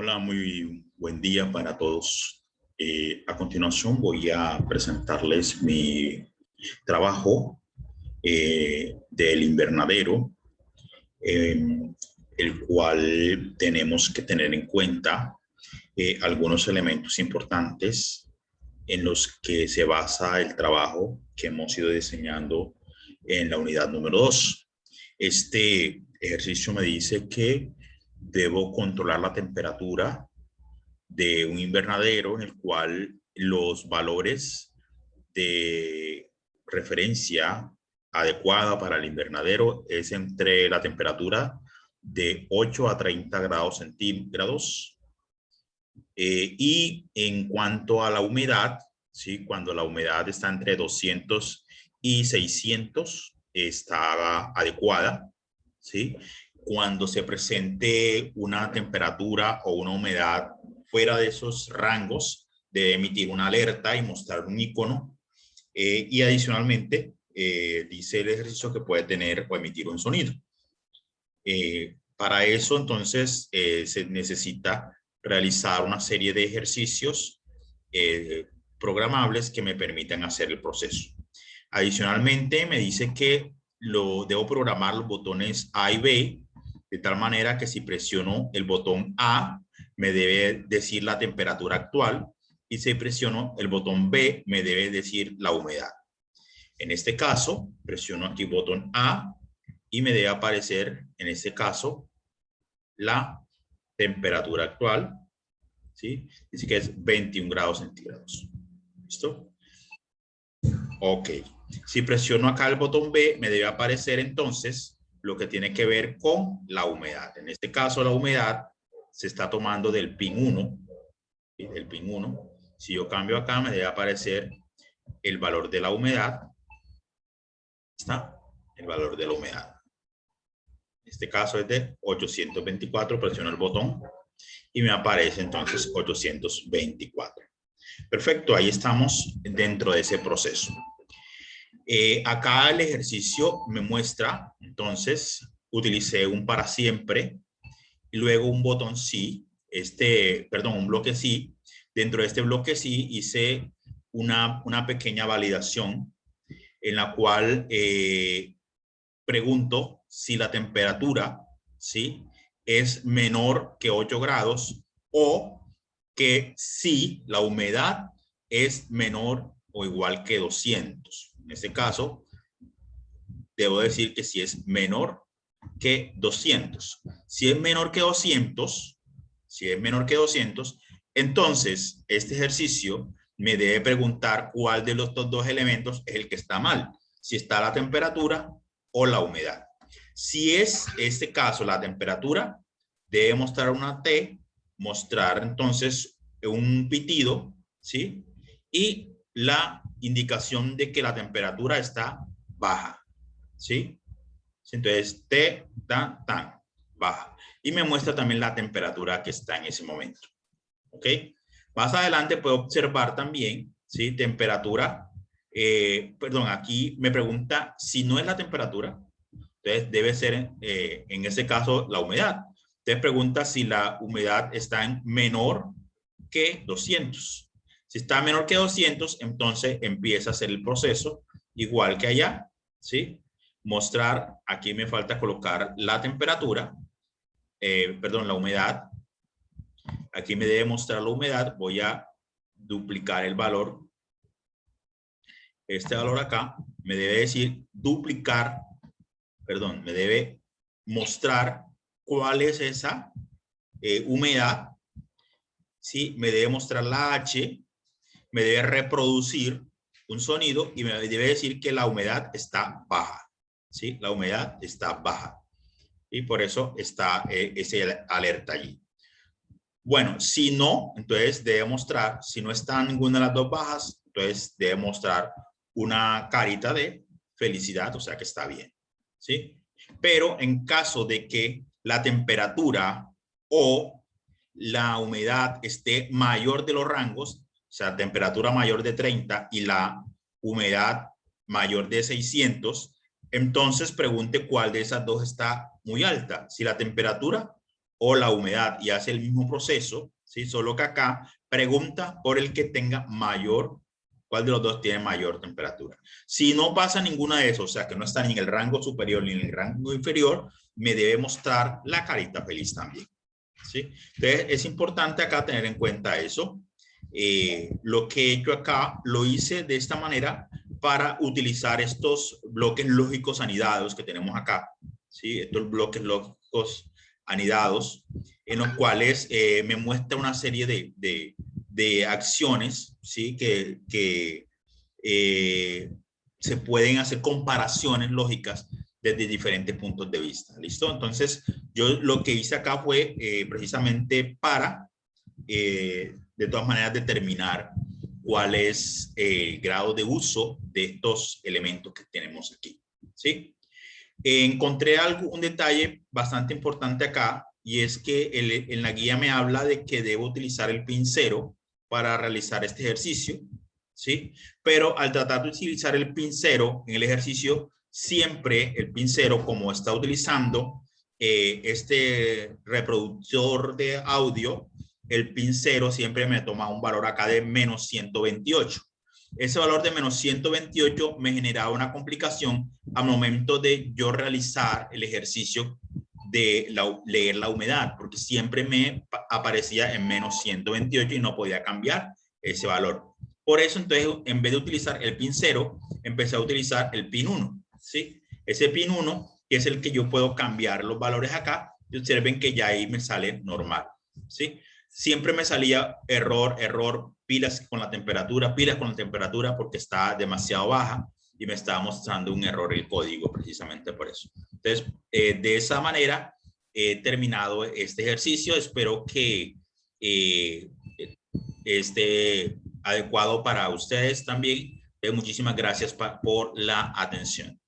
Hola, muy buen día para todos. A continuación voy a presentarles mi trabajo del invernadero, el cual tenemos que tener en cuenta algunos elementos importantes en los que se basa el trabajo que hemos ido diseñando en la unidad número 2. Este ejercicio me dice que debo controlar la temperatura de un invernadero en el cual los valores de referencia adecuada para el invernadero es entre la temperatura de 8 a 30 grados centígrados. Y en cuanto a la humedad, ¿sí? Cuando la humedad está entre 200 y 600, está adecuada, ¿sí? Cuando se presente una temperatura o una humedad fuera de esos rangos, debe emitir una alerta y mostrar un icono. Y adicionalmente, dice el ejercicio que puede tener o emitir un sonido. Para eso, entonces, se necesita realizar una serie de ejercicios programables que me permitan hacer el proceso. Adicionalmente, me dice que debo programar los botones A y B de tal manera que si presiono el botón A, me debe decir la temperatura actual, y si presiono el botón B, me debe decir la humedad. En este caso, presiono aquí el botón A y me debe aparecer, en este caso, la temperatura actual, ¿sí? Dice que es 21 grados centígrados. ¿Listo? Ok. Si presiono acá el botón B, me debe aparecer entonces lo que tiene que ver con la humedad. En este caso, la humedad se está tomando del pin 1, ¿sí? Del pin 1. Si yo cambio acá, me debe aparecer el valor de la humedad. ¿Está? El valor de la humedad. En este caso es de 824, presiono el botón y me aparece entonces 824. Perfecto, ahí estamos dentro de ese proceso. Acá el ejercicio me muestra, entonces, utilicé un para siempre y luego un botón sí, un bloque sí. Dentro de este bloque sí hice una pequeña validación en la cual pregunto si la temperatura, ¿sí?, es menor que 8 grados o que si la humedad es menor o igual que 200. En este caso, debo decir que si es menor que 200. Si es menor que 200, entonces este ejercicio me debe preguntar cuál de los dos elementos es el que está mal. Si está la temperatura o la humedad. Si es este caso la temperatura, debe mostrar una T, mostrar entonces un pitido, ¿sí? Y la indicación de que la temperatura está baja, ¿sí? Entonces, T, tan, baja. Y me muestra también la temperatura que está en ese momento, ¿ok? Más adelante puedo observar también, ¿sí? Temperatura, aquí me pregunta si no es la temperatura, entonces debe ser en ese caso la humedad. Entonces pregunta si la humedad está en menor que 200. Si está menor que 200, entonces empieza a hacer el proceso igual que allá, ¿sí? Mostrar, aquí me falta colocar la temperatura, la humedad. Aquí me debe mostrar la humedad, voy a duplicar el valor. Este valor acá me debe decir duplicar, me debe mostrar cuál es esa humedad, ¿sí? Me debe mostrar la H, me debe reproducir un sonido y me debe decir que la humedad está baja, ¿sí? La humedad está baja. Y por eso está ese alerta allí. Bueno, si no, entonces debe mostrar, si no está ninguna de las dos bajas, entonces debe mostrar una carita de felicidad, o sea que está bien, ¿sí? Pero en caso de que la temperatura o la humedad esté mayor de los rangos, o sea, temperatura mayor de 30 y la humedad mayor de 600, entonces pregunte cuál de esas dos está muy alta, si la temperatura o la humedad y hace el mismo proceso, ¿sí? Solo que acá pregunta por el que tenga mayor, ¿cuál de los dos tiene mayor temperatura? Si no pasa ninguna de esos, o sea, que no está ni en el rango superior ni en el rango inferior, me debe mostrar la carita feliz también, ¿sí? Entonces, es importante acá tener en cuenta eso. Lo que he hecho acá, lo hice de esta manera para utilizar estos bloques lógicos anidados que tenemos acá, ¿sí? Estos bloques lógicos anidados, en los cuales me muestra una serie de acciones, ¿sí? Que se pueden hacer comparaciones lógicas desde diferentes puntos de vista. ¿Listo? Entonces, yo lo que hice acá fue precisamente para, de todas maneras, determinar cuál es el grado de uso de estos elementos que tenemos aquí. ¿Sí? Encontré un detalle bastante importante acá, y es que en la guía me habla de que debo utilizar el pincero para realizar este ejercicio, ¿sí? Pero al tratar de utilizar el pincero en el ejercicio, siempre el pincero, como está utilizando este reproductor de audio, el pincero siempre me toma un valor acá de menos 128. Ese valor de menos 128 me generaba una complicación al momento de yo realizar el ejercicio de leer la humedad, porque siempre me aparecía en menos 128 y no podía cambiar ese valor. Por eso, entonces, en vez de utilizar el pin 0, empecé a utilizar el pin 1, ¿sí? Ese pin 1, que es el que yo puedo cambiar los valores acá, y observen que ya ahí me sale normal, ¿sí? Siempre me salía error, pilas con la temperatura, porque está demasiado baja y me estaba mostrando un error el código precisamente por eso. Entonces, de esa manera he terminado este ejercicio. Espero que esté adecuado para ustedes también. Muchísimas gracias por la atención.